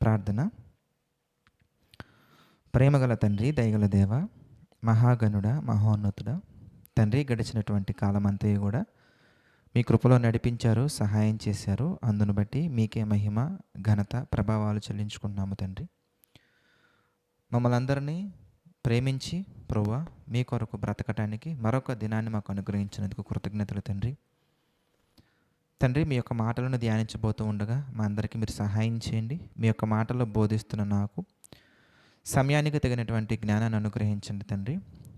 ప్రార్థన. ప్రేమగల తండ్రి, దయగల దేవ, మహాగణుడ, మహోన్నతుడ తండ్రి, గడిచినటువంటి కాలమంతయు కూడా మీ కృపలో నడిపించారు, సహాయం చేశారు. అందును బట్టి మీకే మహిమ, ఘనత, ప్రభావాలు చెల్లించుకుంటున్నాము తండ్రి. మమ్మల్ని అందరినీ ప్రేమించి ప్రభువా మీ కొరకు బ్రతకటానికి మరొక దినాన్ని మాకు అనుగ్రహించినందుకు కృతజ్ఞతలు తండ్రి. తండ్రి, మీ యొక్క మాటలను ధ్యానించబోతూ ఉండగా మా అందరికీ మీరు సహాయం చేయండి. మీ యొక్క మాటల్లో బోధిస్తున్న నాకు సమయానికి తగినటువంటి జ్ఞానాన్ని అనుగ్రహించండి తండ్రి.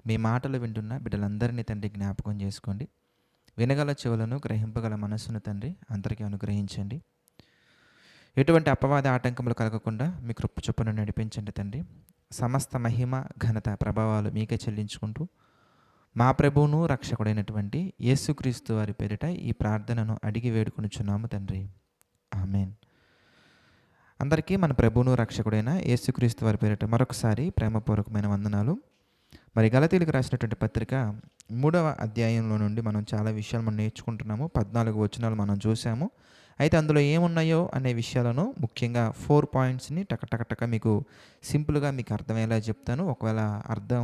మీ మాటలు వింటున్న బిడ్డలందరినీ తండ్రి జ్ఞాపకం చేసుకోండి. వినగల చెవులను, గ్రహింపగల మనస్సును తండ్రి అందరికీ అనుగ్రహించండి. ఎటువంటి అపవాద ఆటంకములు కలగకుండా మీ కృప చొప్పున నడిపించండి తండ్రి. సమస్త మహిమ, ఘనత, ప్రభావాలు మీకే చెల్లించుకుంటూ మా ప్రభువును రక్షకుడైనటువంటి యేసుక్రీస్తు వారి పేరిట ఈ ప్రార్థనను అడిగి వేడుకొనుచున్నాము తండ్రి. ఆమేన్. అందరికీ మన ప్రభువును రక్షకుడైన యేసుక్రీస్తు వారి పేరిట మరొకసారి ప్రేమపూర్వకమైన వందనాలు. మరి గలతీయులకు రాసినటువంటి పత్రిక 3వ అధ్యాయంలో నుండి మనం చాలా విషయాలు మనం నేర్చుకుంటున్నాము. 14 వచనాలు మనం చూసాము. అయితే అందులో ఏమున్నాయో అనే విషయాలను ముఖ్యంగా 4 పాయింట్స్ని టక మీకు సింపుల్గా మీకు అర్థమయ్యేలా చెప్తాను. ఒకవేళ అర్థం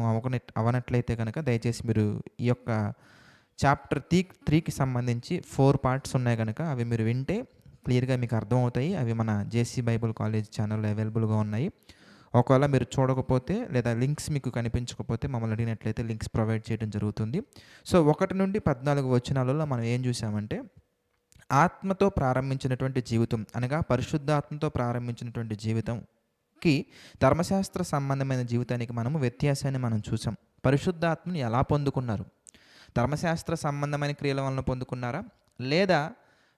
అవనట్లయితే కనుక దయచేసి మీరు ఈ యొక్క చాప్టర్ 3కి సంబంధించి 4 పార్ట్స్ ఉన్నాయి కనుక అవి మీరు వింటే క్లియర్గా మీకు అర్థమవుతాయి. అవి మన జేసీ బైబుల్ కాలేజ్ ఛానల్లో అవైలబుల్గా ఉన్నాయి. ఒకవేళ మీరు చూడకపోతే లేదా లింక్స్ మీకు కనిపించకపోతే మమ్మల్ని అడిగినట్లయితే లింక్స్ ప్రొవైడ్ చేయడం జరుగుతుంది. సో 1 నుండి 14 వచనాలలో మనం ఏం చూసామంటే, ఆత్మతో ప్రారంభించినటువంటి జీవితం అనగా పరిశుద్ధాత్మతో ప్రారంభించినటువంటి జీవితంకి ధర్మశాస్త్ర సంబంధమైన జీవితానికి మనము వ్యత్యాసాన్ని మనం చూసాం. పరిశుద్ధాత్మని ఎలా పొందుకున్నారు? ధర్మశాస్త్ర సంబంధమైన క్రియల వలన పొందుకున్నారా, లేదా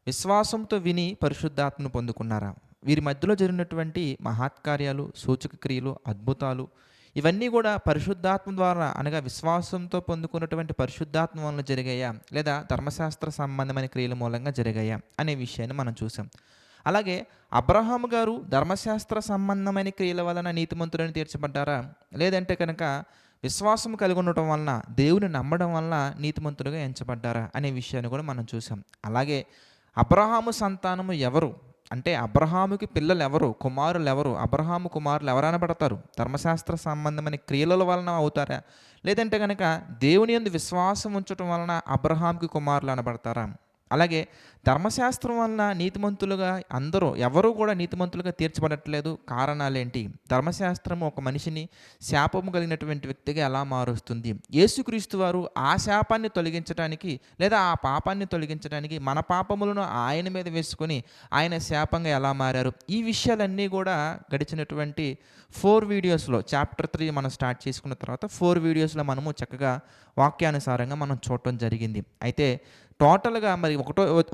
విశ్వాసంతో విని పరిశుద్ధాత్మను పొందుకున్నారా? వీరి మధ్యలో జరిగినటువంటి మహత్కార్యాలు, సూచక క్రియలు, అద్భుతాలు ఇవన్నీ కూడా పరిశుద్ధాత్మ ద్వారా అనగా విశ్వాసంతో పొందుకున్నటువంటి పరిశుద్ధాత్మ వలన జరిగాయా, లేదా ధర్మశాస్త్ర సంబంధమైన క్రియల మూలంగా జరిగాయా అనే విషయాన్ని మనం చూసాం. అలాగే అబ్రహాము గారు ధర్మశాస్త్ర సంబంధమైన క్రియల వలన నీతిమంతులని తీర్చబడ్డారా, లేదంటే కనుక విశ్వాసం కలిగి ఉండటం వలన, దేవుని నమ్మడం వలన నీతిమంతులుగా ఎంచబడ్డారా అనే విషయాన్ని కూడా మనం చూసాం. అలాగే అబ్రహాము సంతానము ఎవరు అంటే, అబ్రహాముకి పిల్లలు ఎవరు, కుమారులు ఎవరు, అబ్రహాము కుమారులు ఎవరనబడతారు? ధర్మశాస్త్ర సంబంధమైన క్రియల వలన అవుతారా, లేదంటే కనుక దేవుని యందు విశ్వాసం ఉంచడం వలన అబ్రహాముకి కుమారులు అనబడతారా? అలాగే ధర్మశాస్త్రం వలన నీతిమంతులుగా ఎవరు కూడా నీతిమంతులుగా తీర్చబడట్లేదు. కారణాలేంటి? ధర్మశాస్త్రం ఒక మనిషిని శాపము కలిగినటువంటి వ్యక్తిగా ఎలా మారుస్తుంది? యేసుక్రీస్తు వారు ఆ శాపాన్ని తొలగించడానికి లేదా ఆ పాపాన్ని తొలగించడానికి మన పాపములను ఆయన మీద వేసుకొని ఆయన శాపంగా ఎలా మారారు? ఈ విషయాలన్నీ కూడా గడిచినటువంటి 4 వీడియోస్లో చాప్టర్ 3 మనం స్టార్ట్ చేసుకున్న తర్వాత 4 వీడియోస్లో మనము చక్కగా వాక్యానుసారంగా మనం చూడటం జరిగింది. అయితే టోటల్గా మరి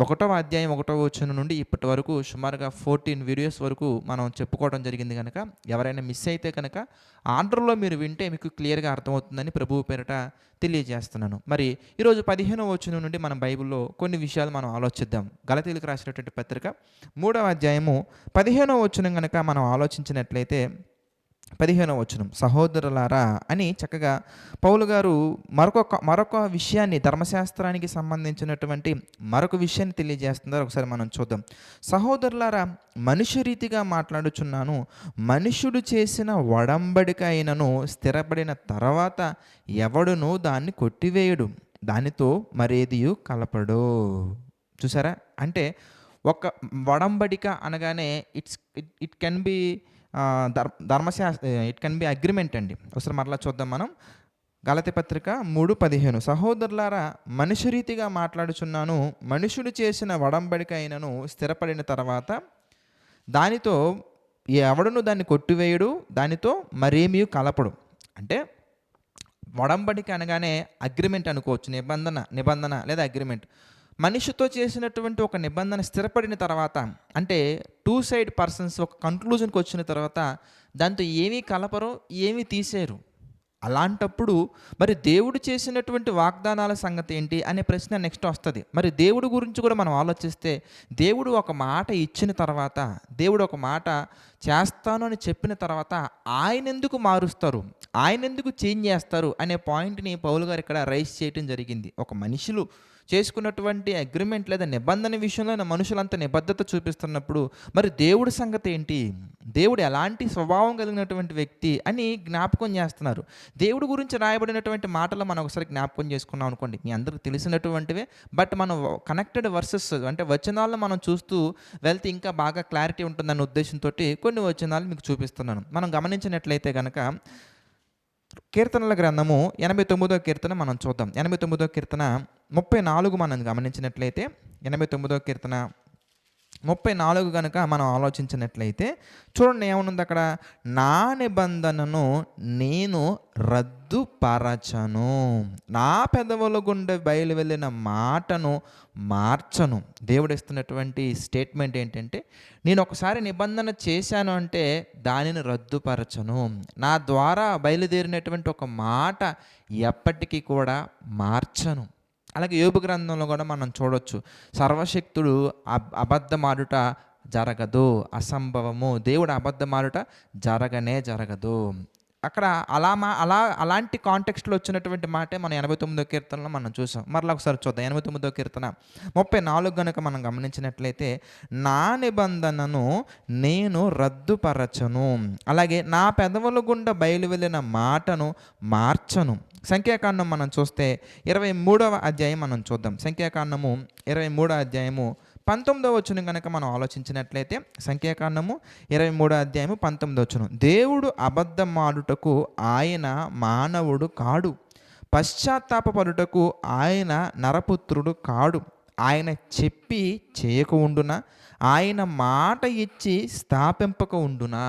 ఒకటవ అధ్యాయం 1వ వచనం నుండి ఇప్పటి వరకు సుమారుగా 14 వీడియోస్ వరకు మనం చెప్పుకోవడం జరిగింది. కనుక ఎవరైనా మిస్ అయితే కనుక ఆర్డర్లో మీరు వింటే మీకు క్లియర్గా అర్థమవుతుందని ప్రభువు పేరిట తెలియజేస్తున్నాను. మరి ఈరోజు 15వ వచనం నుండి మనం బైబిల్లో కొన్ని విషయాలు మనం ఆలోచిద్దాం. గలతీయులకు రాసినటువంటి పత్రిక 3వ అధ్యాయము 15వ వచనం కనుక మనం ఆలోచించినట్లయితే 15వ వచనం, సహోదరులారా అని చక్కగా పౌలు గారు మరొక విషయాన్ని, ధర్మశాస్త్రానికి సంబంధించినటువంటి మరొక విషయాన్ని తెలియజేస్తున్నారు. ఒకసారి మనం చూద్దాం. సహోదరులారా, మనుష్య రీతిగా మాట్లాడుచున్నాను, మనుష్యుడు చేసిన ఒడంబడిక అయినను స్థిరపడిన తర్వాత ఎవడును దాన్ని కొట్టివేయడు, దానితో మరేదియు కలపడు. చూసారా? అంటే ఒక ఒడంబడిక అనగానే it can be it can be agreement అండి. ఒకసారి మరలా చూద్దాం మనం. గలతీ పత్రిక 3:15, సహోదరులారా మనుష్య రీతిగా మాట్లాడుచున్నాను, మనుషుడు చేసిన ఒడంబడిక అయినను స్థిరపడిన తర్వాత దానితో ఎవడును దాన్ని కొట్టివేయడు, దానితో మరేమీ కలపడు. అంటే ఒడంబడిక అనగానే అగ్రిమెంట్ అనుకోవచ్చు, నిబంధన లేదా అగ్రిమెంట్. మనిషితో చేసినటువంటి ఒక నిబంధన స్థిరపడిన తర్వాత, అంటే 2 సైడ్ పర్సన్స్ ఒక కంక్లూజన్కి వచ్చిన తర్వాత దాంతో ఏమీ కలపరు, ఏమీ తీసేరు. అలాంటప్పుడు మరి దేవుడు చేసినటువంటి వాగ్దానాల సంగతి ఏంటి అనే ప్రశ్న నెక్స్ట్ వస్తుంది. మరి దేవుడి గురించి కూడా మనం ఆలోచిస్తే, దేవుడు ఒక మాట ఇచ్చిన తర్వాత, దేవుడు ఒక మాట చేస్తాను అని చెప్పిన తర్వాత ఆయన ఎందుకు మారుస్తారు, ఆయన ఎందుకు చేంజ్ చేస్తారు అనే పాయింట్ని పౌలు గారు ఇక్కడ రైజ్ చేయడం జరిగింది. ఒక మనుషులు చేసుకున్నటువంటి అగ్రిమెంట్ లేదా నిబంధన విషయంలో మనుషులంత నిబద్ధత చూపిస్తున్నప్పుడు మరి దేవుడి సంగతి ఏంటి? దేవుడు ఎలాంటి స్వభావం కలిగినటువంటి వ్యక్తి అని జ్ఞాపకం చేస్తున్నారు. దేవుడి గురించి రాయబడినటువంటి మాటలు మనం ఒకసారి జ్ఞాపకం చేసుకున్నాం అనుకోండి, మీ అందరికి తెలిసినటువంటివే. బట్ మనం కనెక్టెడ్ వర్సెస్ అంటే వచనాలను మనం చూస్తూ వెళ్తే ఇంకా బాగా క్లారిటీ ఉంటుందన్న ఉద్దేశంతో కొన్ని వచనాలు మీకు చూపిస్తున్నాను. మనం గమనించినట్లయితే కనుక కీర్తనల గ్రంథము 89వ కీర్తన మనం చూద్దాం. 89వ కీర్తన 34 మనం గమనించినట్లయితే 89వ కీర్తన 34 కనుక మనం ఆలోచించినట్లయితే చూడండి ఏమనుంది అక్కడ. నా నిబంధనను నేను రద్దుపరచను, నా పెదవుల గుండె బయలు వెళ్ళిన మాటను మార్చను. దేవుడు ఇస్తున్నటువంటి స్టేట్మెంట్ ఏంటంటే, నేను ఒకసారి నిబంధన చేశాను అంటే దానిని రద్దుపరచను. నా ద్వారా బయలుదేరినటువంటి ఒక మాట ఎప్పటికీ కూడా మార్చను. అలాగే యోబు గ్రంథంలో కూడా మనం చూడొచ్చు, సర్వశక్తుడు అబద్ధమాడుట జరగదు, అసంభవము. దేవుడు అబద్ధమాడుట జరగనే జరగదు. అక్కడ అలాంటి కాంటెక్స్ట్లో వచ్చినటువంటి మాటే మనం 89వ కీర్తనలో మనం చూసాం. మరలా ఒకసారి చూద్దాం. 89వ కీర్తన 34 కనుక మనం గమనించినట్లయితే, నా నిబంధనను నేను రద్దుపరచను, అలాగే నా పెదవుల గుండా బయలు వెళ్ళిన మాటను మార్చను. సంఖ్యాకాండం మనం చూస్తే 23వ అధ్యాయం మనం చూద్దాం. సంఖ్యాకాండము 23వ అధ్యాయము 19వ వచనం కనుక మనం ఆలోచించినట్లయితే, సంఖ్యాకాండము 23వ అధ్యాయము 19వ వచనం. దేవుడు అబద్ధమాడుటకు ఆయన మానవుడు కాడు, పశ్చాత్తాపపడుటకు ఆయన నరపుత్రుడు కాడు. ఆయన చెప్పి చేయక ఉండునా, ఆయన మాట ఇచ్చి స్థాపింపక ఉండునా.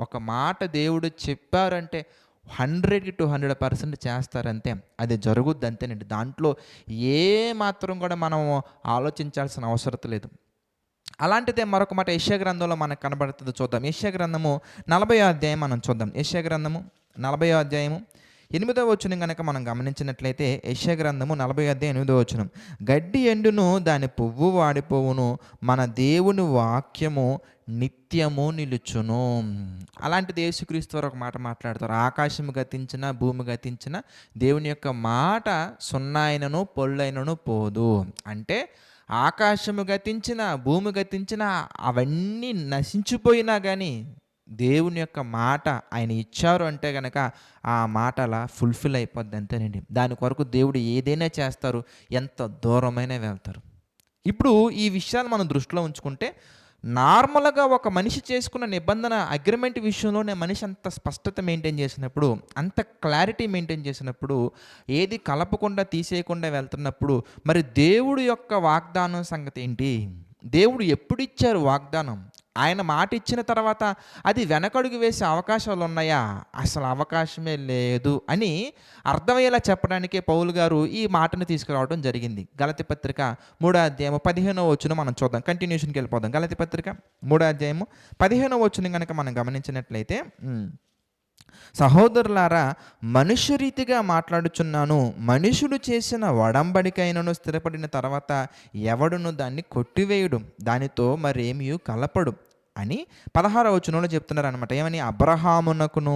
ఒక మాట దేవుడు చెప్పారంటే 100కి 200% చేస్తారంతే, అది జరుగుద్ది అంతేనండి. దాంట్లో ఏ మాత్రం కూడా మనం ఆలోచించాల్సిన అవసరం లేదు. అలాంటిదే మరొక మాట యెషయా గ్రంథంలో మనకు కనబడుతుంది, చూద్దాం. యెషయా గ్రంథము 40వ అధ్యాయం మనం చూద్దాం. యెషయా గ్రంథము 40వ అధ్యాయము 8వ వచనం కనుక మనం గమనించినట్లయితే, యెషయా గ్రంథము 40వ అధ్యాయం 8వ వచనం. గడ్డి ఎండును, దాని పువ్వు వాడిపోవును, మన దేవుని వాక్యము నిత్యము నిలుచును. అలాంటిది యేసుక్రీస్తు వారు ఒక మాట మాట్లాడతారు, ఆకాశము గతించిన భూమి గతించిన దేవుని యొక్క మాట సున్నాయినను పొల్లైనను పోదు. అంటే ఆకాశము గతించిన భూమి గతించిన అవన్నీ నశించిపోయినా కానీ దేవుని యొక్క మాట ఆయన ఇచ్చారు అంటే కనుక ఆ మాట అలా ఫుల్ఫిల్ అయిపోద్ది అంతేనండి. దాని కొరకు దేవుడు ఏదైనా చేస్తారు, ఎంత దూరమైనా వెళ్తారు. ఇప్పుడు ఈ విషయాలు మనం దృష్టిలో ఉంచుకుంటే, నార్మల్గా ఒక మనిషి చేసుకున్న నిబంధన అగ్రిమెంట్ విషయంలోనే మనిషి అంత స్పష్టత మెయింటైన్ చేసినప్పుడు, అంత క్లారిటీ మెయింటైన్ చేసినప్పుడు, ఏది కలపకుండా తీసేయకుండా వెళ్తున్నప్పుడు, మరి దేవుడు యొక్క వాగ్దానం సంగతి ఏంటి? దేవుడు ఎప్పుడు ఇచ్చారు వాగ్దానం? ఆయన మాట ఇచ్చిన తర్వాత అది వెనకడుగు వేసే అవకాశాలు ఉన్నాయా? అసలు అవకాశమే లేదు అని అర్థమయ్యేలా చెప్పడానికే పౌలు గారు ఈ మాటను తీసుకురావడం జరిగింది. గలతీ పత్రిక 3వ అధ్యాయము 15వ వచనం మనం చూద్దాం. కంటిన్యూషన్కి వెళ్ళిపోదాం. గలతీ పత్రిక 3వ అధ్యాయము 15వ వచనం కనుక మనం గమనించినట్లయితే, సహోదరులారా, మనుష్య రీతిగా మాట్లాడుచున్నాను, మనుషుడు చేసిన ఒడంబడికైనను స్థిరపడిన తర్వాత ఎవడును దాన్ని కొట్టివేయుడు, దానితో మరేమీ కలపడు అని 16వ వచనంలో చెప్తున్నారు అనమాట. ఏమని? అబ్రహామునకును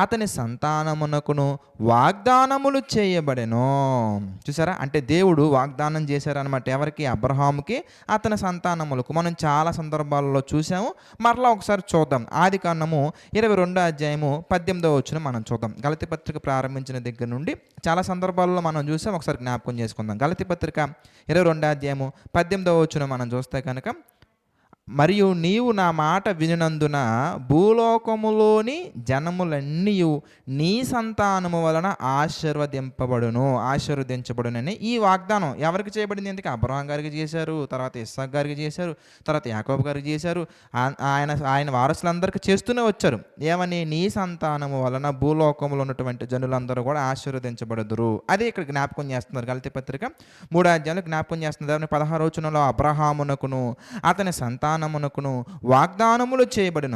అతని సంతానమునకును వాగ్దానములు చేయబడెను. చూసారా? అంటే దేవుడు వాగ్దానం చేశారనమాట. ఎవరికి? అబ్రహాముకి, అతని సంతానములకు. మనం చాలా సందర్భాలలో చూసాము, మరలా ఒకసారి చూద్దాం. ఆదికాండము 22వ అధ్యాయము 18వ వచనం మనం చూద్దాం. గలతీ పత్రిక ప్రారంభించిన దగ్గర నుండి చాలా సందర్భాలలో మనం చూసాం, ఒకసారి జ్ఞాపకం చేసుకుందాం. గలతీ పత్రిక 22వ అధ్యాయము 18వ వచనం మనం చూస్తే కనుక, మరియు నీవు నా మాట వినినందున భూలోకములోని జనములన్నీ నీ సంతానము వలన ఆశీర్వదించబడునని ఈ వాగ్దానం ఎవరికి చేయబడింది? ఎందుకు? అబ్రహాం గారికి చేశారు, తర్వాత ఇస్సాక్ గారికి చేశారు, తర్వాత యాకోబు గారికి చేశారు. ఆయన వారసులందరికీ చేస్తూనే వచ్చారు. ఏమని? నీ సంతానము వలన భూలోకములో ఉన్నటువంటి జనులందరూ కూడా ఆశీర్వదించబడుదురు. అదే ఇక్కడ జ్ఞాపకం చేస్తున్నారు. గలతీ పత్రిక 3వ అధ్యాయంలో జ్ఞాపకం చేస్తున్నారు. 16వ వచనంలో అబ్రహామునకును అతని సంతానమునకును వాగ్దానములు చేయబడిన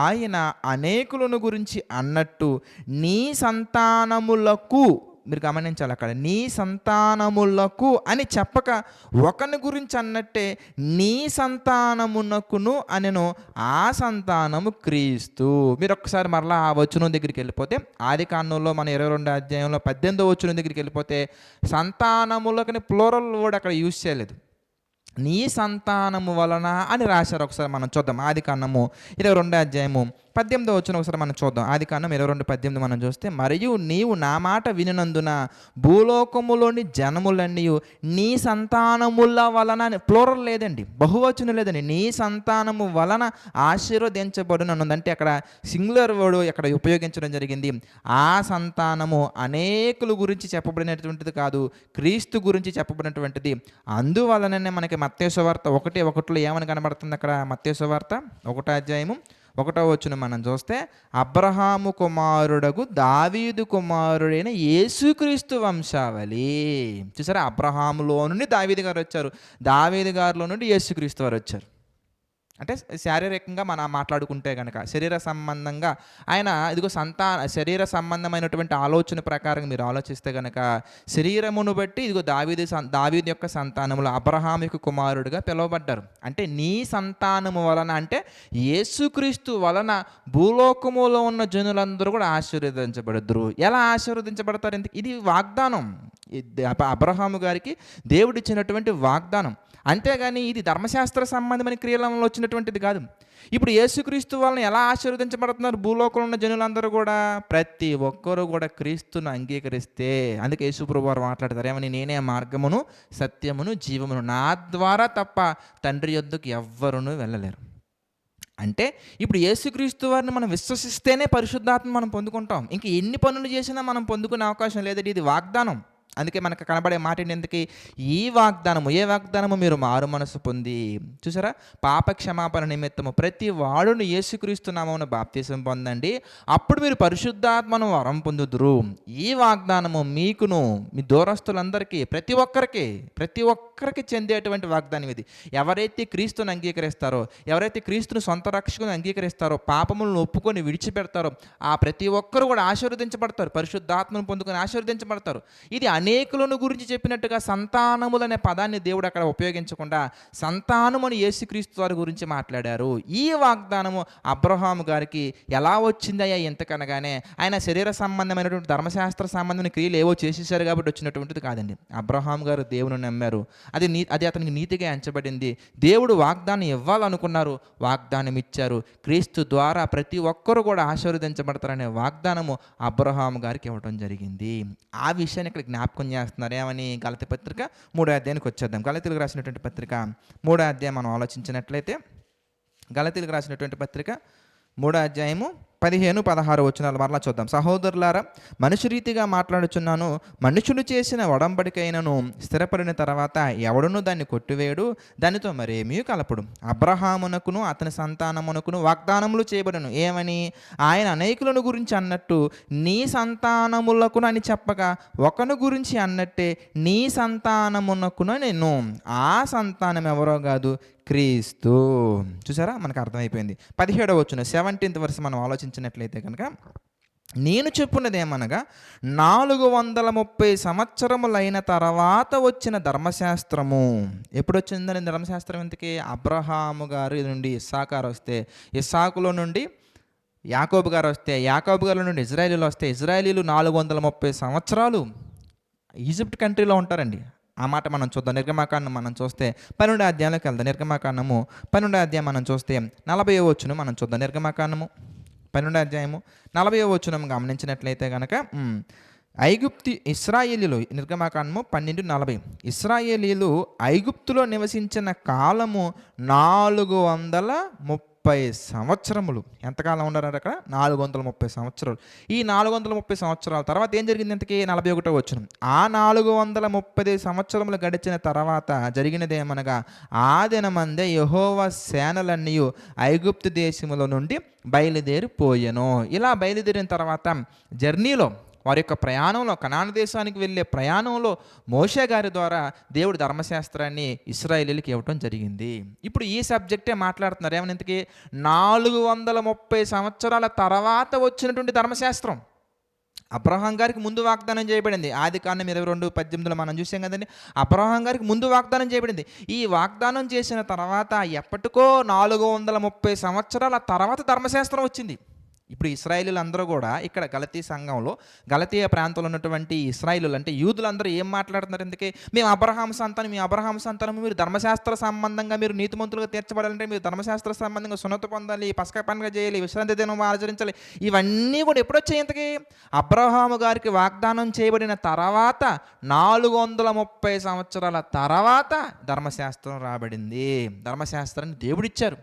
ఆయన అనేకులను గురించి అన్నట్టు నీ సంతానములకు మీరు గమనించాలి, అక్కడ నీ సంతానములకు అని చెప్పక ఒకని గురించి అన్నట్టే నీ సంతానమునకును అనెను. ఆ సంతానము క్రీస్తు. మీరు ఒక్కసారి మరలా ఆ వచనం దగ్గరికి వెళ్ళిపోతే, ఆది కాండంలో మన 22 అధ్యాయంలో 18వ వచనం దగ్గరికి వెళ్ళిపోతే సంతానములకని ప్లూరల్ వర్డ్ అక్కడ యూజ్ చేయలేదు, నీ సంతానము వలన అని రాశారు. ఒకసారి మనం చూద్దాం. ఆది కాండము 22 అధ్యాయము 18వ వచనం ఒకసారి మనం చూద్దాం. ఆది కాండం 22:18 మనం చూస్తే, మరియు నీవు నా మాట వినినందున భూలోకములోని జనములన్నీ నీ సంతానముల వలన, ప్లూరల్ లేదండి, బహువచనం లేదండి, నీ సంతానము వలన ఆశీర్వదించబడును అన్నది. అంటే అక్కడ సింగులర్ వర్డ్ అక్కడ ఉపయోగించడం జరిగింది. ఆ సంతానము అనేకుల గురించి చెప్పబడినటువంటిది కాదు, క్రీస్తు గురించి చెప్పబడినటువంటిది. అందువలననే మనకి మత్తయి సువార్త 1:1 ఏమని కనబడుతుంది అక్కడ? మత్తయి సువార్త 1వ అధ్యాయము 1వ వచనం మనం చూస్తే, అబ్రహాము కుమారుడగు దావీదు కుమారుడైన యేసుక్రీస్తు వంశావళి. చూసారా, అబ్రహాములో నుండి దావీదు గారు వచ్చారు, దావీదు గారిలో నుండి యేసుక్రీస్తు వారు వచ్చారు. అంటే శారీరకంగా మనం మాట్లాడుకుంటే కనుక శరీర సంబంధంగా ఆయన ఇదిగో శరీర సంబంధమైనటువంటి ఆలోచన ప్రకారం మీరు ఆలోచిస్తే కనుక శరీరమును బట్టి ఇదిగో దావీదు యొక్క సంతానములు అబ్రహాము యొక్క కుమారుడిగా పిలువబడ్డారు. అంటే నీ సంతానము వలన అంటే యేసుక్రీస్తు వలన భూలోకములో ఉన్న జనులందరూ కూడా ఆశీర్వదించబడదురు. ఎలా ఆశీర్వదించబడతారు? ఇది వాగ్దానం, అబ్రహాము గారికి దేవుడిచ్చినటువంటి వాగ్దానం. అంతేగాని ఇది ధర్మశాస్త్ర సంబంధమైన క్రియలలో వచ్చినటువంటిది కాదు. ఇప్పుడు యేసుక్రీస్తు వలన ఎలా ఆశీర్వదించబడుతున్నారు భూలోకంలో ఉన్న జనులందరూ కూడా? ప్రతి ఒక్కరూ కూడా క్రీస్తును అంగీకరిస్తే. అందుకే యేసుప్రభువు వారు మాట్లాడతారు ఏమని? నేనే మార్గమును సత్యమును జీవమును, నా ద్వారా తప్ప తండ్రి యొద్దకు ఎవ్వరునూ వెళ్ళలేరు. అంటే ఇప్పుడు యేసుక్రీస్తు వారిని మనం విశ్వసిస్తేనే పరిశుద్ధాత్మ మనం పొందుకుంటాం. ఇంక ఎన్ని పనులు చేసినా మనం పొందుకునే అవకాశం లేదండి, ఇది వాగ్దానం. అందుకే మనకు కనబడే మాట ఎందుకు? ఈ వాగ్దానము. ఏ వాగ్దానము? మీరు మారు మనసు పొంది, చూసారా, పాప క్షమాపణ నిమిత్తము ప్రతి వాడును యేసుక్రీస్తు నామమున బాప్తిసం పొందండి, అప్పుడు మీరు పరిశుద్ధాత్మను వరం పొందుదురు. ఈ వాగ్దానము మీకును మీ దూరస్తులందరికీ ప్రతి ఒక్కరికి చెందేటువంటి వాగ్దానం ఇది. ఎవరైతే క్రీస్తుని అంగీకరిస్తారో, ఎవరైతే క్రీస్తుని సొంత రక్షకుని అంగీకరిస్తారో, పాపములను ఒప్పుకొని విడిచిపెడతారో ఆ ప్రతి ఒక్కరు కూడా ఆశీర్వదించబడతారు, పరిశుద్ధాత్మను పొందుకొని ఆశీర్వదించబడతారు. ఇది అనేకులను గురించి చెప్పినట్టుగా సంతానములనే పదాన్ని దేవుడు అక్కడ ఉపయోగించకుండా సంతానముని యేసుక్రీస్తు వారి గురించి మాట్లాడారు. ఈ వాగ్దానము అబ్రహాము గారికి ఎలా వచ్చిందయ్యా ఎంతకనగానే ఆయన శరీర సంబంధమైనటువంటి ధర్మశాస్త్ర సంబంధమైన క్రియలు ఏవో చేసేసారు కాబట్టి వచ్చినటువంటిది కాదండి. అబ్రహాము గారు దేవుని నమ్మారు, అది అతనికి నీతిగా ఎంచబడింది. దేవుడు వాగ్దానం ఇవ్వాలనుకున్నారు, వాగ్దానం ఇచ్చారు. క్రీస్తు ద్వారా ప్రతి ఒక్కరు కూడా ఆశీర్వదించబడతారనే వాగ్దానము అబ్రహాము గారికి ఇవ్వడం జరిగింది. ఆ విషయాన్ని ఇక్కడ జ్ఞాపకం చేస్తున్నారు. ఏమని? గలతీ పత్రిక 3వ అధ్యాయానికి వచ్చేద్దాం. గలతీలకు రాసినటువంటి పత్రిక 3వ అధ్యాయం మనం ఆలోచించినట్లయితే, గలతీలకు రాసినటువంటి పత్రిక 3వ అధ్యాయము 15-16 వచనాలు మరలా చూద్దాం. సహోదరులారా, మనుషు రీతిగా మాట్లాడుచున్నాను, మనుషులు చేసిన ఒడంబడికైనను స్థిరపడిన తర్వాత ఎవడునూ దాన్ని కొట్టివేయడు, దానితో మరేమీ కలపడు. అబ్రహామునకును అతని సంతానమునకును వాగ్దానములు చేయబడును. ఏమని? ఆయన అనేకులను గురించి అన్నట్టు నీ సంతానములకును అని చెప్పగా ఒకను గురించి అన్నట్టే నీ సంతానమునకును నేను. ఆ సంతానం ఎవరో కాదు, క్రీస్తు. చూసారా, మనకు అర్థమైపోయింది. 17వ వచనం 17th verse మనం ఆలోచించినట్లయితే కనుక, నేను చెప్పున్నది ఏమనగా 430 సంవత్సరములైన తర్వాత వచ్చిన ధర్మశాస్త్రము. ఎప్పుడు వచ్చిందని ధర్మశాస్త్రం? ఇంతకీ అబ్రహాము గారి నుండి ఇస్సాకారు వస్తే, ఇస్సాకులో నుండి యాకోబు గారు వస్తే, యాకోబు గారి నుండి ఇజ్రాయేలీలు వస్తే, ఇజ్రాయేలీలు 430 సంవత్సరాలు ఈజిప్ట్ కంట్రీలో ఉంటారండి. ఆ మాట మనం చూద్దాం. నిర్గమాకాండం మనం చూస్తే 12వ అధ్యాయంలోకి వెళ్దాం. నిర్గమాకాండము 12వ అధ్యాయం మనం చూస్తే 40వ వచనం మనం చూద్దాం. నిర్గమాకాండము 12వ అధ్యాయము 40వ వచనం గమనించినట్లయితే కనుక, ఇశ్రాయేలీలు, నిర్గమాకాండము 12:40, ఇశ్రాయేలీలు ఐగుప్తులో నివసించిన కాలము 430 సంవత్సరములు. ఎంతకాలం ఉన్నారు అక్కడ? 430 సంవత్సరాలు. ఈ 430 సంవత్సరాల తర్వాత ఏం జరిగింది? ఇంతకీ 41వ వచనం, ఆ 430 సంవత్సరములు గడిచిన తర్వాత జరిగినదేమనగా, ఆ దినమందే యెహోవా సేనలన్నీ ఐగుప్తు దేశముల నుండి బయలుదేరిపోయెను. ఇలా బయలుదేరిన తర్వాత జర్నీలో, వారి యొక్క ప్రయాణంలో, కనాను దేశానికి వెళ్ళే ప్రయాణంలో మోషే గారి ద్వారా దేవుడు ధర్మశాస్త్రాన్ని ఇశ్రాయేలీయులకు ఇవ్వటం జరిగింది. ఇప్పుడు ఈ సబ్జెక్టే మాట్లాడుతున్నారు. ఏమని? ఇంతకీ 430 సంవత్సరాల తర్వాత వచ్చినటువంటి ధర్మశాస్త్రం. అబ్రహాం గారికి ముందు వాగ్దానం చేయబడింది. ఆదికాండం 22:18 మనం చూసాం కదండి. అబ్రహాం గారికి ముందు వాగ్దానం చేయబడింది. ఈ వాగ్దానం చేసిన తర్వాత ఎప్పటికో 430 సంవత్సరాల తర్వాత ధర్మశాస్త్రం వచ్చింది. ఇప్పుడు ఇశ్రాయేలీయులు అందరూ కూడా ఇక్కడ గలతీ సంఘంలో, గలతీయ ప్రాంతంలో ఉన్నటువంటి ఇశ్రాయేలీయులు అంటే యూదులందరూ ఏం మాట్లాడుతున్నారు? ఎందుకే మేము అబ్రహాం సంతానం, మీ అబ్రహాం సంతానం, మీరు ధర్మశాస్త్ర సంబంధంగా మీరు నీతిమంతులుగా తీర్చబడాలంటే మీరు ధర్మశాస్త్ర సంబంధంగా సున్నతి పొందాలి, పస్కా పండుగ చేయాలి, విశ్రాంతి దినం ఆచరించాలి. ఇవన్నీ కూడా ఎప్పుడొచ్చాయి? ఇంతకీ అబ్రహాము గారికి వాగ్దానం చేయబడిన తర్వాత 430 సంవత్సరాల తర్వాత ధర్మశాస్త్రం రాబడింది. ధర్మశాస్త్రాన్ని దేవుడిచ్చారు.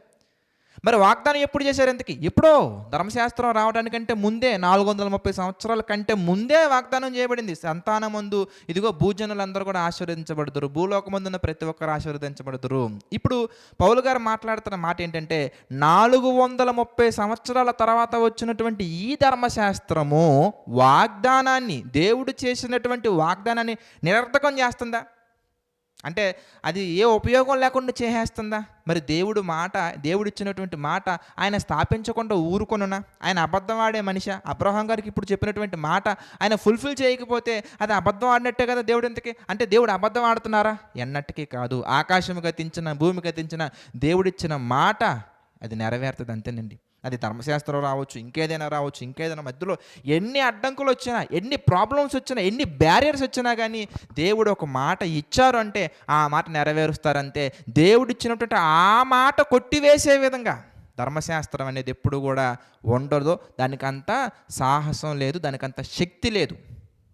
మరి వాగ్దానం ఎప్పుడు చేశారు? ఇంతకీ ఎప్పుడో ధర్మశాస్త్రం రావడానికంటే ముందే 430 సంవత్సరాల కంటే ముందే వాగ్దానం చేయబడింది. సంతానమందు ఇదిగో భూజనులందరూ కూడా ఆశీర్వదించబడుదురు, భూలోకమందున్న ప్రతి ఒక్కరు ఆశీర్వదించబడుదురు. ఇప్పుడు పౌలు గారు మాట్లాడుతున్న మాట ఏంటంటే 430 సంవత్సరాల తర్వాత వచ్చినటువంటి ఈ ధర్మశాస్త్రము వాగ్దానాన్ని, దేవుడు చేసినటువంటి వాగ్దానాన్ని నిరర్థకం చేస్తుందా? అంటే అది ఏ ఉపయోగం లేకుండా చేసేస్తుందా? మరి దేవుడు ఇచ్చినటువంటి మాట ఆయన స్థాపించకుండా ఊరుకొనునా? ఆయన అబద్ధం ఆడే మనిషి. అబ్రహాం గారికి ఇప్పుడు చెప్పినటువంటి మాట ఆయన ఫుల్ఫిల్ చేయకపోతే అది అబద్ధం ఆడినట్టే కదా దేవుడు. ఇంతకీ అంటే దేవుడు అబద్ధం ఆడుతున్నారా? ఎన్నటికీ కాదు. ఆకాశం గతించిన, భూమి గతించిన దేవుడిచ్చిన మాట అది నెరవేరుతుంది అంతేనండి. అది ధర్మశాస్త్రం రావచ్చు, ఇంకేదైనా మధ్యలో ఎన్ని అడ్డంకులు వచ్చినా, ఎన్ని ప్రాబ్లమ్స్ వచ్చినా, ఎన్ని బ్యారియర్స్ వచ్చినా కానీ దేవుడు ఒక మాట ఇచ్చారు అంటే ఆ మాట నెరవేరుస్తారంతే. దేవుడు ఇచ్చినటువంటి ఆ మాట కొట్టివేసే విధంగా ధర్మశాస్త్రం అనేది ఎప్పుడు కూడా ఉండదు. దానికంత సాహసం లేదు, దానికంత శక్తి లేదు,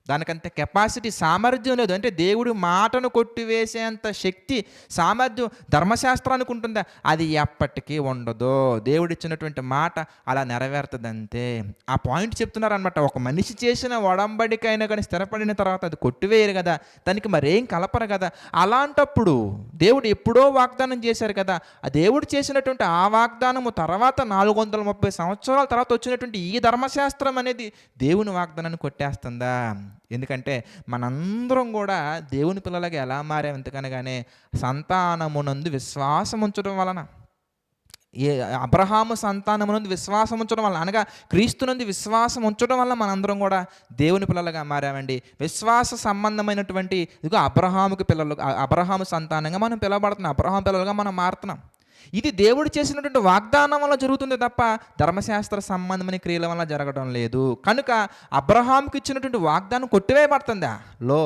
దానికంత కెపాసిటీ, సామర్థ్యం లేదు. అంటే దేవుడి మాటను కొట్టివేసేంత శక్తి, సామర్థ్యం ధర్మశాస్త్రానికి ఉంటుందా? అది ఎప్పటికీ ఉండదు. దేవుడిచ్చినటువంటి మాట అలా నెరవేరుతుందంతే. ఆ పాయింట్ చెప్తున్నారనమాట. ఒక మనిషి చేసిన ఒడంబడికైనా కానీ స్థిరపడిన తర్వాత అది కొట్టివేయరు కదా, దానికి మరేం కలపరు కదా. అలాంటప్పుడు దేవుడు ఎప్పుడో వాగ్దానం చేశారు కదా, ఆ దేవుడు చేసినటువంటి ఆ వాగ్దానము తర్వాత 430 సంవత్సరాల తర్వాత వచ్చినటువంటి ఈ ధర్మశాస్త్రం అనేది దేవుని వాగ్దానాన్ని కొట్టేస్తుందా? ఎందుకంటే మనందరం కూడా దేవుని పిల్లలకి ఎలా మారాం? ఎంతకనగానే సంతానమునందు విశ్వాసం ఉంచడం వలన, అబ్రహాము సంతానమునందు విశ్వాసం ఉంచడం వలన, అనగా క్రీస్తునందు విశ్వాసం ఉంచడం వల్ల మనందరం కూడా దేవుని పిల్లలుగా మారామండి. విశ్వాస సంబంధమైనటువంటి ఇదిగో అబ్రహాము సంతానంగా మనం పిలవబడుతున్నాం, అబ్రహాం పిల్లలుగా మనం మారుతున్నాం. ఇది దేవుడు చేసినటువంటి వాగ్దానం వల్ల జరుగుతుంది తప్ప ధర్మశాస్త్ర సంబంధమైన క్రియల వల్ల జరగడం లేదు. కనుక అబ్రహాంకి ఇచ్చినటువంటి వాగ్దానం కొట్టివేయబడుతుందా? నో,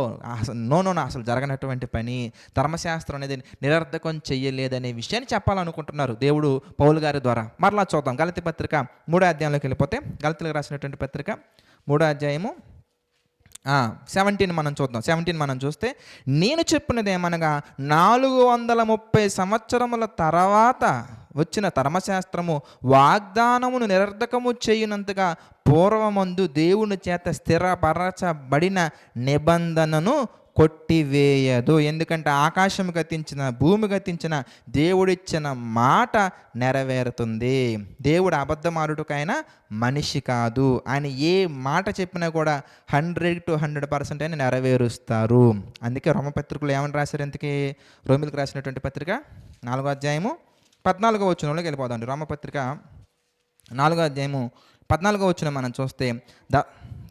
అసలు జరగనటువంటి పని. ధర్మశాస్త్రం అనేది నిరర్థకం చెయ్యలేదనే విషయాన్ని చెప్పాలనుకుంటున్నారు దేవుడు పౌలు గారి ద్వారా. మరలా చూద్దాం. గలతీ పత్రిక 3వ అధ్యాయంలోకి వెళ్ళిపోతే, గలతీలకు రాసినటువంటి పత్రిక 3వ అధ్యాయము 17 మనం చూద్దాం. 17 మనం చూస్తే, నేను చెప్పినది ఏమనగా 430 సంవత్సరముల తర్వాత వచ్చిన ధర్మశాస్త్రము వాగ్దానమును నిరర్థకము చేయునంతగా పూర్వమందు దేవుని చేత స్థిరపరచబడిన నిబంధనను కొట్టివేయదు. ఎందుకంటే ఆకాశం గతించిన, భూమి గతించిన, దేవుడిచ్చిన మాట నెరవేరుతుంది. దేవుడు అబద్ధమాడుటకైనా మనిషి కాదు. ఆయన ఏ మాట చెప్పినా కూడా 100 to 100% ఆయన నెరవేరుస్తారు. అందుకే రోమపత్రికలు ఏమని రాశారు? ఎందుకే రోమిలకు రాసినటువంటి పత్రిక 4వ అధ్యాయము 14వ వచనంలోకి వెళ్ళిపోదాం. రోమపత్రిక 4వ అధ్యాయము 14వ వచనం మనం చూస్తే,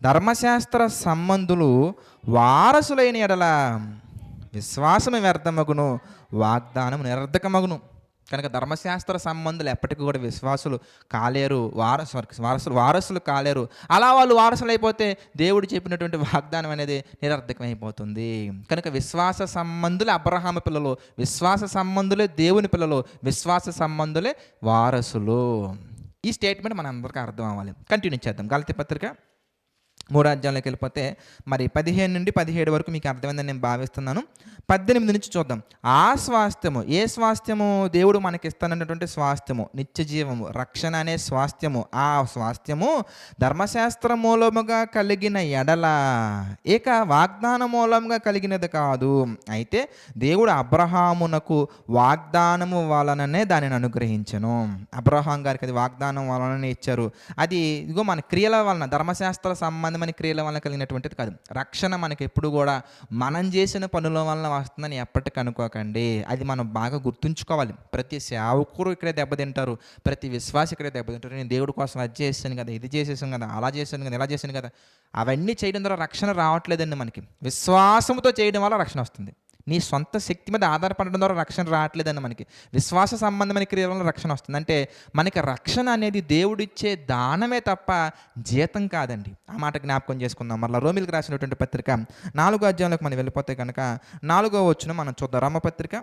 ధర్మశాస్త్ర సంబంధులు వారసులైన ఎడల విశ్వాసము వ్యర్థమగును, వాగ్దానం నిరర్థకమగును. కనుక ధర్మశాస్త్ర సంబంధులు ఎప్పటికీ కూడా విశ్వాసులు కాలేరు, వారసులు కాలేరు. అలా వాళ్ళు వారసులు అయిపోతే దేవుడు చెప్పినటువంటి వాగ్దానం అనేది నిరర్థకమైపోతుంది. కనుక విశ్వాస సంబంధులే అబ్రహాము పిల్లలు, విశ్వాస సంబంధులే దేవుని పిల్లలు, విశ్వాస సంబంధులే వారసులు. ఈ స్టేట్మెంట్ మన అందరికీ అర్థం అవ్వాలి. కంటిన్యూ చేద్దాం. గలతీ పత్రిక 3వ అధ్యాయంలోకి వెళ్ళిపోతే మరి 15 నుండి 17 వరకు మీకు అర్థమైందని నేను భావిస్తున్నాను. 18 నుంచి చూద్దాం. ఆ స్వాస్థ్యము, ఏ స్వాస్థ్యము? దేవుడు మనకి ఇస్తానన్నటువంటి స్వాస్థ్యము, నిత్య జీవము, రక్షణ అనే స్వాస్థ్యము. ఆ స్వాస్థ్యము ధర్మశాస్త్ర మూలముగా కలిగిన ఎడల, ఇక వాగ్దాన మూలంగా కలిగినది కాదు. అయితే దేవుడు అబ్రహామునకు వాగ్దానము వలననే దానిని అనుగ్రహించెను. అబ్రహాం గారికి అది వాగ్దానం వలననే ఇచ్చారు. అది ఇదిగో మన క్రియల వలన, ధర్మశాస్త్ర సంబంధ సంబంధమైన క్రియల వలన కలిగినటువంటిది కాదు. రక్షణ మనకి ఎప్పుడు కూడా మనం చేసిన పనుల వలన వస్తుందని ఎప్పటికీ అనుకోకండి. అది మనం బాగా గుర్తుంచుకోవాలి. ప్రతి సేవకుడు ఇక్కడే దెబ్బతింటారు, ప్రతి విశ్వాసి ఇక్కడే దెబ్బతింటారు. నేను దేవుడి కోసం అది చేశాను కదా, ఇది చేసేసాను కదా, అలా చేశాను కదా, ఇలా చేశాను కదా. అవన్నీ చేయడం ద్వారా రక్షణ రావట్లేదండి మనకి. విశ్వాసంతో చేయడం వల్ల రక్షణ వస్తుంది. నీ సొంత శక్తి మీద ఆధారపడడం ద్వారా రక్షణ రావట్లేదండి మనకి. విశ్వాస సంబంధమైన క్రియల వల్ల రక్షణ వస్తుంది. అంటే మనకి రక్షణ అనేది దేవుడిచ్చే దానమే తప్ప జీతం కాదండి. ఆ మాట జ్ఞాపకం చేసుకుందాం. మరలా రోమిలికి రాసినటువంటి పత్రిక 4వ అధ్యాయంలోకి మనం వెళ్ళిపోతే కనుక 4వ వచనం మనం చూద్దాం. రోమపత్రిక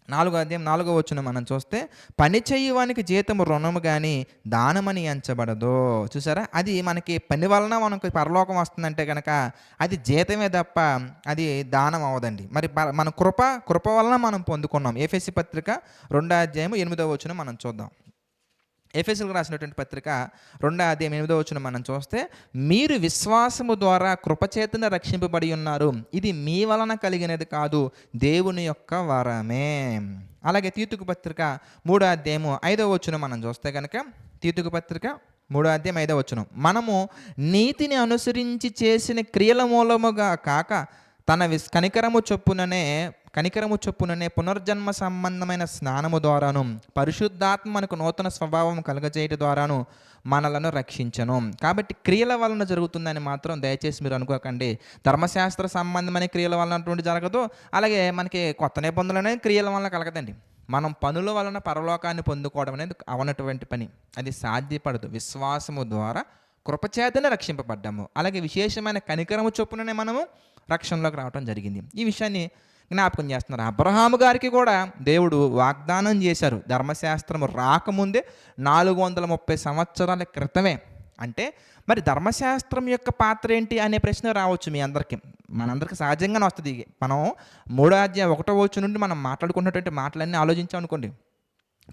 4వ అధ్యాయం 4వ వచనం మనం చూస్తే, పని చేయువానికి జీతము రుణము కానీ దానమని ఎంచబడదు. చూసారా, అది మనకి పని వలన మనకి పరలోకం వస్తుందంటే కనుక అది జీతమే తప్ప అది దానం అవ్వదండి. మరి మన కృప వలన మనం పొందుకున్నాం. ఎఫెసీ పత్రిక 2వ అధ్యాయం 8వ వచనం మనం చూద్దాం. ఎఫెసీయులకు రాసినటువంటి పత్రిక 2వ అధ్యాయం 8వ వచనం మనం చూస్తే, మీరు విశ్వాసము ద్వారా కృపచేతన రక్షింపబడి ఉన్నారు, ఇది మీ వలన కలిగినది కాదు, దేవుని యొక్క వరమే. అలాగే తీతుకు పత్రిక 3వ అధ్యాయము 5వ వచనం మనం చూస్తే కనుక, తీతుకు పత్రిక 3వ అధ్యాయం 5వ వచనం, మనము నీతిని అనుసరించి చేసిన క్రియల మూలముగా కాక తన కనికరము చొప్పుననే పునర్జన్మ సంబంధమైన స్నానము ద్వారాను పరిశుద్ధాత్మ మనకు నూతన స్వభావం కలుగజేయడం ద్వారాను మనలను రక్షించను. కాబట్టి క్రియల వలన జరుగుతుందని మాత్రం దయచేసి మీరు అనుకోకండి. ధర్మశాస్త్ర సంబంధమైన క్రియల వలన అటువంటి జరగదు. అలాగే మనకి కొత్త నిబంధనలు అనేది క్రియల వలన కలగదండి. మనం పనుల వలన పరలోకాన్ని పొందుకోవడం అనేది అవనటువంటి పని. అది సాధ్యపడదు. విశ్వాసము ద్వారా కృపచేతనే రక్షింపబడ్డాము. అలాగే విశేషమైన కనికరము చొప్పుననే మనము రక్షణలోకి రావడం జరిగింది. ఈ విషయాన్ని జ్ఞాపకం చేస్తున్నారు. అబ్రహాము గారికి కూడా దేవుడు వాగ్దానం చేశారు. ధర్మశాస్త్రం రాకముందే 430 సంవత్సరాల క్రితమే. అంటే మరి ధర్మశాస్త్రం యొక్క పాత్ర ఏంటి అనే ప్రశ్న రావచ్చు మీ అందరికీ. మనందరికీ సహజంగానే వస్తుంది. మనం 3వ అధ్యాయం 1వ వచనం నుండి మనం మాట్లాడుకున్నటువంటి మాటలన్నీ ఆలోచించాం అనుకోండి.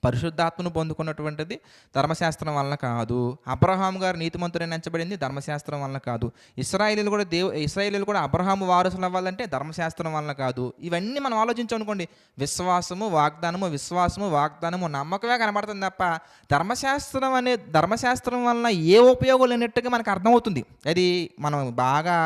పరిశుద్ధాత్మను పొందుకున్నటువంటిది ధర్మశాస్త్రం వలన కాదు. అబ్రహాము గారు నీతిమంతుడని ఎంచబడింది ధర్మశాస్త్రం వలన కాదు. ఇశ్రాయేలీలు కూడా అబ్రహాము వారసులు అవ్వాలంటే ధర్మశాస్త్రం వలన కాదు. ఇవన్నీ మనం ఆలోచించామనుకోండి, విశ్వాసము వాగ్దానము నమ్మకమే కనబడుతుంది తప్ప ధర్మశాస్త్రం వలన ఏ ఉపయోగం లేనట్టుగా మనకు అర్థమవుతుంది. అది మనం బాగా